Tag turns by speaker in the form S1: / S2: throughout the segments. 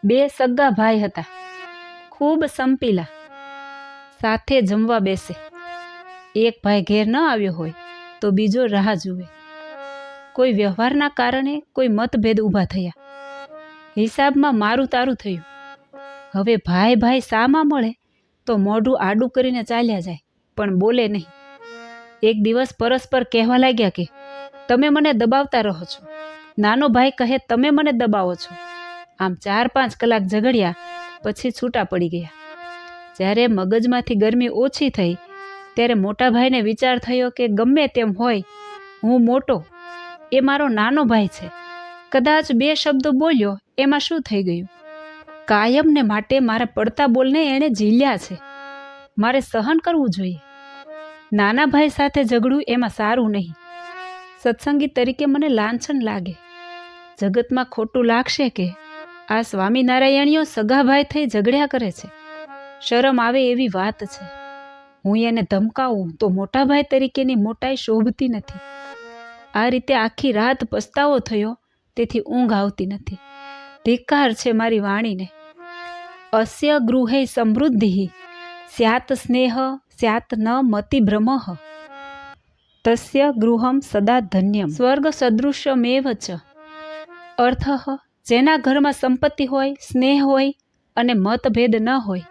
S1: બે સગા ભાઈ હતા, ખૂબ સંપીલા. સાથે જમવા બેસે. એક ભાઈ ઘેર ન આવ્યો હોય તો બીજો રાહ જુએ. કોઈ વ્યવહારના કારણે કોઈ મતભેદ ઊભા થયા. હિસાબમાં મારું તારું થયું. હવે ભાઈ ભાઈ સામાં મળે તો મોઢું આડું કરીને ચાલ્યા જાય, પણ બોલે નહીં. એક દિવસ પરસ્પર કહેવા લાગ્યા કે તમે મને દબાવતા રહો છો. નાનો ભાઈ કહે તમે મને દબાવો છો. આમ 4-5 કલાક ઝઘડ્યા પછી છૂટા પડી ગયા. જ્યારે મગજમાંથી ગરમી ઓછી થઈ ત્યારે મોટા ભાઈને વિચાર થયો કે ગમે તેમ હોય, હું મોટો, એ મારો નાનો ભાઈ છે. કદાચ 2 શબ્દો બોલ્યો એમાં શું થઈ ગયું? કાયમને માટે મારા પડતા બોલને એણે ઝીલ્યા છે. મારે સહન કરવું જોઈએ. નાના ભાઈ સાથે ઝઘડું એમાં સારું નહીં. સત્સંગી તરીકે મને લાંછન લાગે. જગતમાં ખોટું લાગશે કે આ સ્વામિનારાયણીઓ સગા ભાઈ થઈ ઝઘડ્યા કરે છે. શરમ આવે એવી વાત છે. હું એને ધમકાવું તો મોટા ભાઈ તરીકેની મોટાઈ શોભતી નથી. આ રીતે આખી રાત પસ્તાવો થયો, તેથી ઊંઘ આવતી નથી. ધિક્કાર છે મારી વાણીને. અસ્ય ગૃહે સમૃદ્ધિ સ્યાત સ્નેહ સ્યાત ન મતિભ્રમઃ તસ્ય ગૃહમ સદા ધન્યમ સ્વર્ગ સદૃશ્યમેવ ચ. અર્થ, જેના ઘરમાં સંપત્તિ હોય, સ્નેહ હોય અને મતભેદ ન હોય,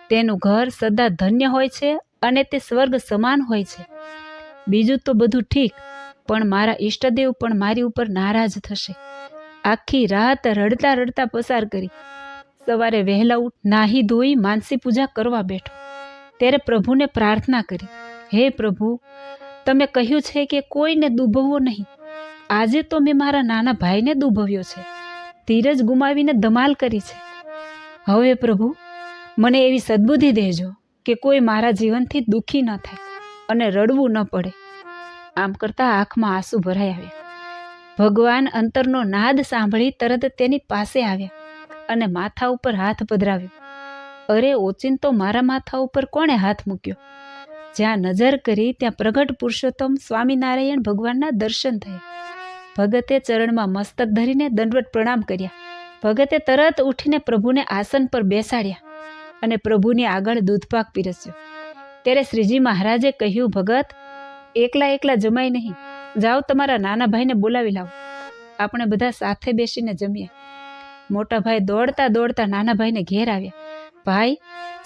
S1: તેનું ઘર સદા ધન્ય હોય છે અને તે સ્વર્ગ સમાન હોય છે. બીજું તો બધું ઠીક, પણ મારા ઈષ્ટદેવ પણ મારી ઉપર નારાજ થશે. આખી રાત રડતા રડતા પસાર કરી. સવારે વહેલા ઉઠ નાહી ધોઈ માનસી પૂજા કરવા બેઠો ત્યારે પ્રભુને પ્રાર્થના કરી, હે પ્રભુ, તમે કહ્યું છે કે કોઈને દુભવવો નહીં. આજે તો મેં મારા નાના ભાઈને દુભવ્યો છે, ધીરજ ગુમાવીને ધમાલ કરી છે. હવે પ્રભુ, મને એવી સદ્બુદ્ધિ દેજો કે કોઈ મારા જીવનથી દુઃખી ન થાય અને રડવું ન પડે. આમ કરતાં આંખમાં આંસુ ભરાઈ આવ્યા. ભગવાન અંતરનો નાદ સાંભળી તરત તેની પાસે આવ્યા અને માથા ઉપર હાથ પધરાવ્યો. અરે ઓચિંતો મારા માથા ઉપર કોણે હાથ મૂક્યો? જ્યાં નજર કરી ત્યાં પ્રગટ પુરુષોત્તમ સ્વામિનારાયણ ભગવાનના દર્શન થયા. ભગતે ચરણમાં મસ્તક ધરીને દંડવત પ્રણામ કર્યા. ભગતે તરત ઉઠીને પ્રભુને આસન પર બેસાડ્યા અને પ્રભુની આગળ દૂધપાક પીરસ્યો. ત્યારે શ્રીજી મહારાજે કહ્યું, ભગત, એકલા જમાય નહીં, જાઓ તમારા નાના ભાઈને બોલાવી લાવો, આપણે બધા સાથે બેસીને જમીએ. મોટા ભાઈ દોડતા દોડતા નાના ભાઈને ઘેર આવ્યા. ભાઈ,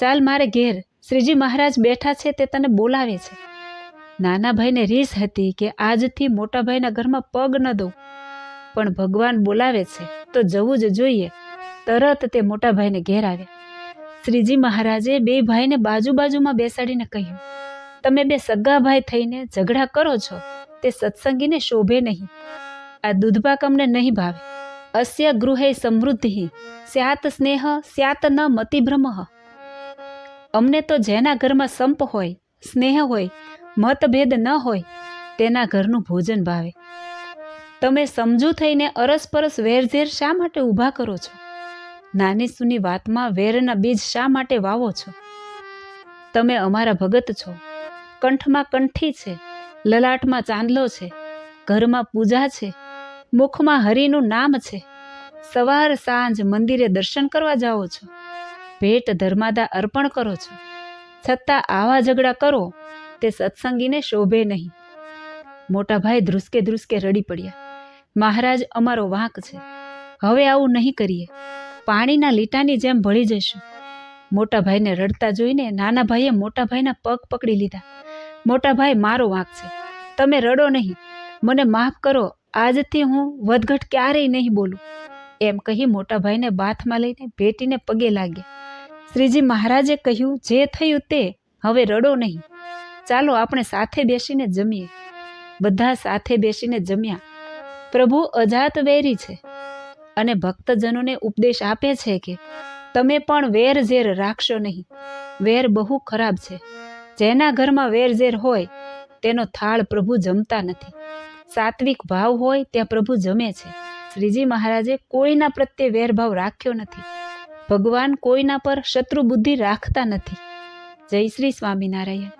S1: ચાલ મારે ઘેર, શ્રીજી મહારાજ બેઠા છે, તે તને બોલાવે છે. નાના ભાઈને રીસ હતી કે આજથી મોટા ભાઈના ઘરમાં પગ ન દઉં, પણ ભગવાન બોલાવે છે તો જવું જ જોઈએ. તરત તે મોટા ભાઈને ઘેર આવ્યા. શ્રીજી મહારાજે 2 ભાઈને બાજુમાં બેસાડીને કહ્યું, તમે 2 સગા ભાઈ થઈને ઝઘડા કરો છો, તે સત્સંગીને શોભે નહીં. આ દૂધપાક અમને નહીં ભાવે. અસ્ય ગૃહે સમૃદ્ધિ સ્યાત સ્નેહ સ્યાત ન મતિભ્રમઃ. અમને તો જેના ઘરમાં સંપ હોય, સ્નેહ હોય, મતભેદ ન હોય, તેના ઘરનું ભોજન ભાવે. તમે સમજુ થઈને અરસપરસ વેરઝેર શા માટે ઊભા કરો છો? નાની સૂની વાતમાં વેરના બીજ શા માટે વાવો છો? તમે અમારા ભગત છો. કંઠમાં કંઠી છે, લલાટમાં ચાંદલો છે, ઘરમાં પૂજા છે, મુખમાં હરિનું નામ છે. સવાર સાંજ મંદિરે દર્શન કરવા જાઓ છો, ભેટ ધર્માદા અર્પણ કરો છો, છતાં આવા ઝઘડા કરો તે સત્સંગીને શોભે નહીં. મોટા ભાઈ ધ્રુસકે ધ્રુસકે રડી પડ્યા. મહારાજ, અમારો વાંક છે, હવે આવું નહીં કરીએ, પાણીના લીટાની જેમ ભળી જઈશું. મોટા ભાઈને રડતા જોઈને નાના ભાઈએ મોટા ભાઈના પગ પકડી લીધા. મોટા ભાઈ, મારો વાંક છે, તમે રડો નહીં, મને માફ કરો, આજથી હું વધઘટ ક્યારેય નહીં બોલું. એમ કહી મોટા ભાઈને બાથમાં લઈને ભેટીને પગે લાગ્યા. શ્રીજી મહારાજે કહ્યું, જે થયું તે, હવે રડો નહીં, ચાલો આપણે સાથે બેસીને જમીએ. બધા સાથે બેસીને જમ્યા. પ્રભુ અજાત વેરી છે અને ભક્તજનોને ઉપદેશ આપે છે કે તમે પણ વેર ઝેર રાખશો નહીં. વેર બહુ ખરાબ છે. જેના ઘરમાં વેર ઝેર હોય તેનો થાળ પ્રભુ જમતા નથી. સાત્વિક ભાવ હોય ત્યાં પ્રભુ જમે છે. શ્રીજી મહારાજે કોઈના પ્રત્યે વેરભાવ રાખ્યો નથી. ભગવાન કોઈના પર શત્રુ બુદ્ધિ રાખતા નથી. જય શ્રી સ્વામિનારાયણ.